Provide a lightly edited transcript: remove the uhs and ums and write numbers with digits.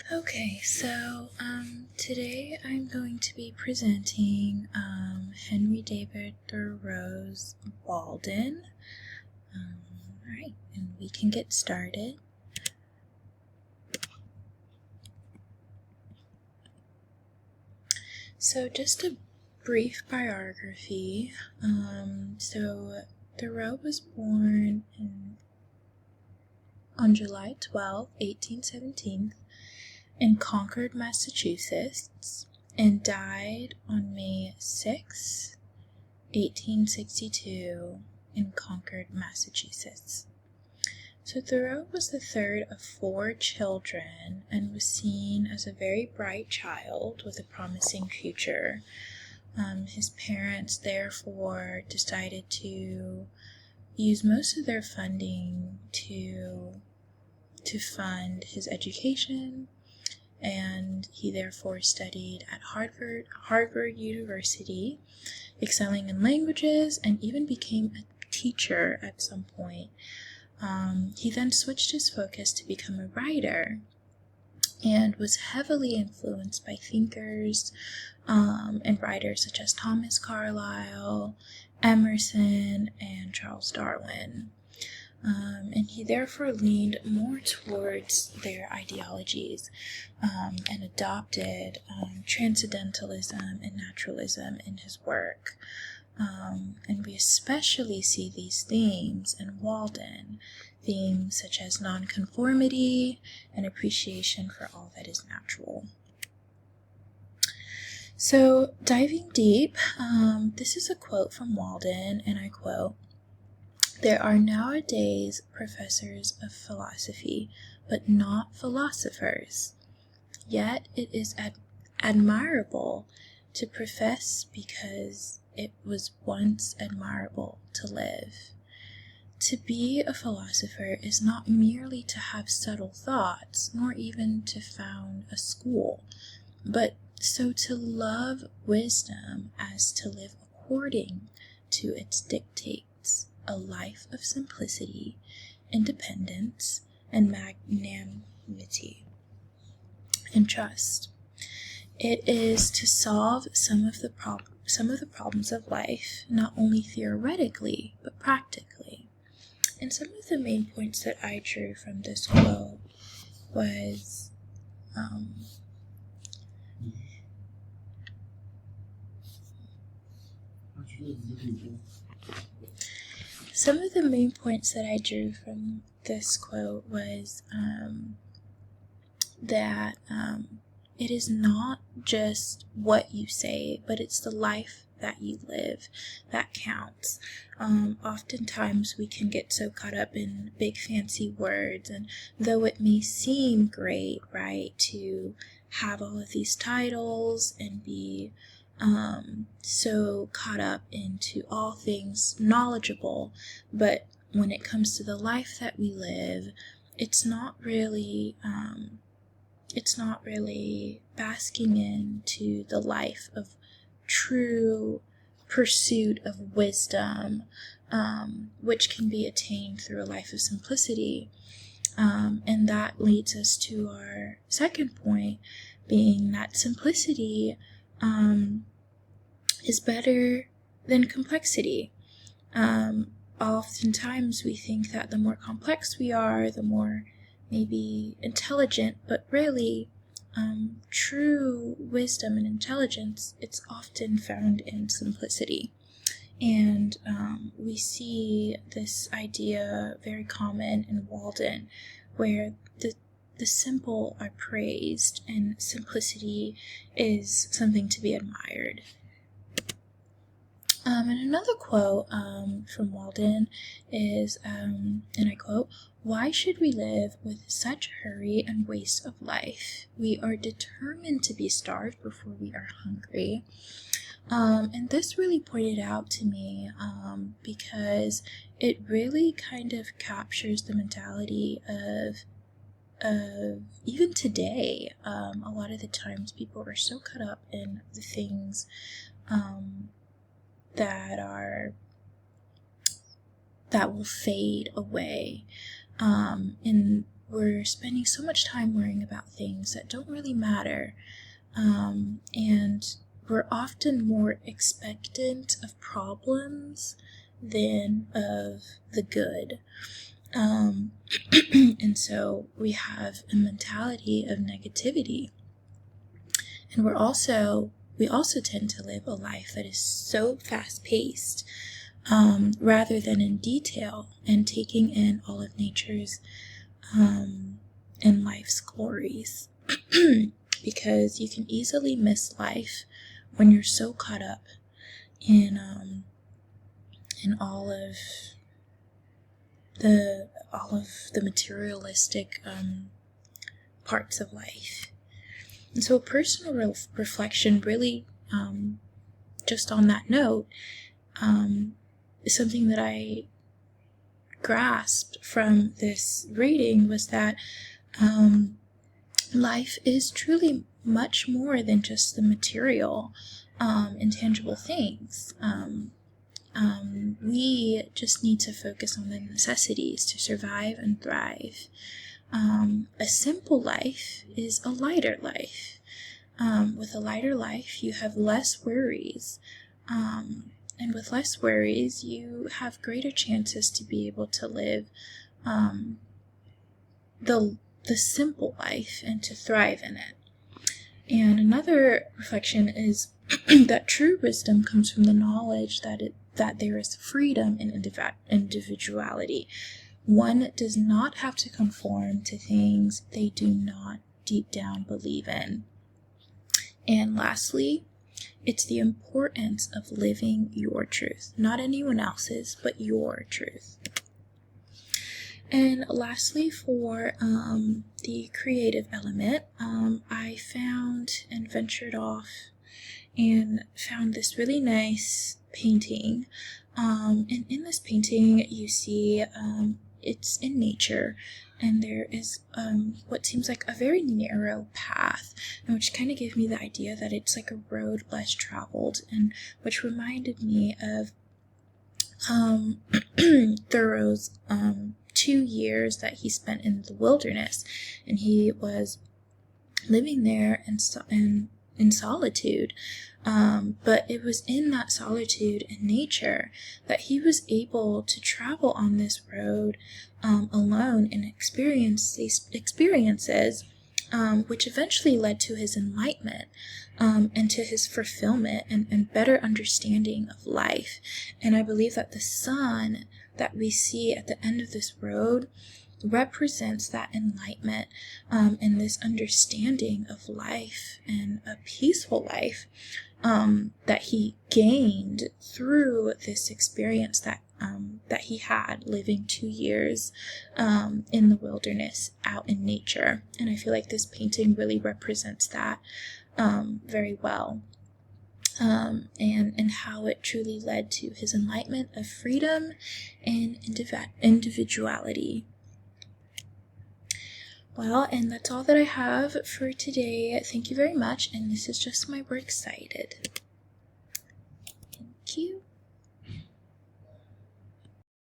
Okay, so today I'm going to be presenting Henry David Thoreau's Walden. Alright, and we can get started. So just a brief biography. So Thoreau was born on July 12, 1817 in Concord, Massachusetts, and died on May 6, 1862 in Concord, Massachusetts. So Thoreau was the third of 4 children and was seen as a very bright child with a promising future. His parents therefore decided to use most of their funding to fund his education, and he therefore studied at Harvard University, excelling in languages, and even became a teacher at some point. He then switched his focus to become a writer and was heavily influenced by thinkers and writers such as Thomas Carlyle, Emerson, and Charles Darwin. And he therefore leaned more towards their ideologies and adopted transcendentalism and naturalism in his work. And we especially see these themes in Walden, themes such as nonconformity and appreciation for all that is natural. So, diving deep, this is a quote from Walden, and I quote, "There are nowadays professors of philosophy, but not philosophers. Yet it is admirable to profess because it was once admirable to live. To be a philosopher is not merely to have subtle thoughts, nor even to found a school, but so to love wisdom as to live according to its dictates, a life of simplicity, independence, and magnanimity, and trust. It is to solve some of the problems of life, not only theoretically, but practically." And some of the main points that I drew from this quote was that it is not just what you say, but it's the life that you live that counts. Oftentimes we can get so caught up in big fancy words, and though it may seem great, right, to have all of these titles and be so caught up into all things knowledgeable, but when it comes to the life that we live, it's not really basking into the life of true pursuit of wisdom, which can be attained through a life of simplicity. And that leads us to our second point, being that simplicity is better than complexity. Oftentimes we think that the more complex we are, the more maybe intelligent, but really true wisdom and intelligence, it's often found in simplicity. And we see this idea very common in Walden, where the simple are praised and simplicity is something to be admired. And another quote from Walden is, and I quote, "Why should we live with such hurry and waste of life? We are determined to be starved before we are hungry." And this really pointed out to me because it really kind of captures the mentality of even today. A lot of the times people are so caught up in the things that will fade away, and we're spending so much time worrying about things that don't really matter, and we're often more expectant of problems than of the good. And so we have a mentality of negativity, and we also tend to live a life that is so fast-paced, rather than in detail and taking in all of nature's and life's glories. Because you can easily miss life when you're so caught up in all of the materialistic parts of life. And so a personal reflection really, just on that note, is something that I grasped from this reading, was that life is truly much more than just the material, intangible things. We just need to focus on the necessities to survive and thrive. A simple life is a lighter life. With a lighter life, you have less worries. And with less worries, you have greater chances to be able to live the simple life and to thrive in it. And another reflection is that true wisdom comes from the knowledge that there is freedom in individuality. One does not have to conform to things they do not deep down believe in. And lastly, it's the importance of living your truth, not anyone else's, but your truth. And lastly, for the creative element, I found and ventured off and found this really nice painting. And in this painting, you see it's in nature, and there is what seems like a very narrow path, and which kind of gave me the idea that it's like a road less traveled, and which reminded me of Thoreau's 2 years that he spent in the wilderness, and he was living there in solitude. But it was in that solitude and nature that he was able to travel on this road alone and experience these experiences, which eventually led to his enlightenment, and to his fulfillment and better understanding of life. And I believe that the sun that we see at the end of this road represents that enlightenment, and this understanding of life and a peaceful life that he gained through this experience that he had living 2 years in the wilderness out in nature. And I feel like this painting really represents that very well. And how it truly led to his enlightenment of freedom and individuality. Well, and that's all that I have for today. Thank you very much, and this is just my works cited. Thank you.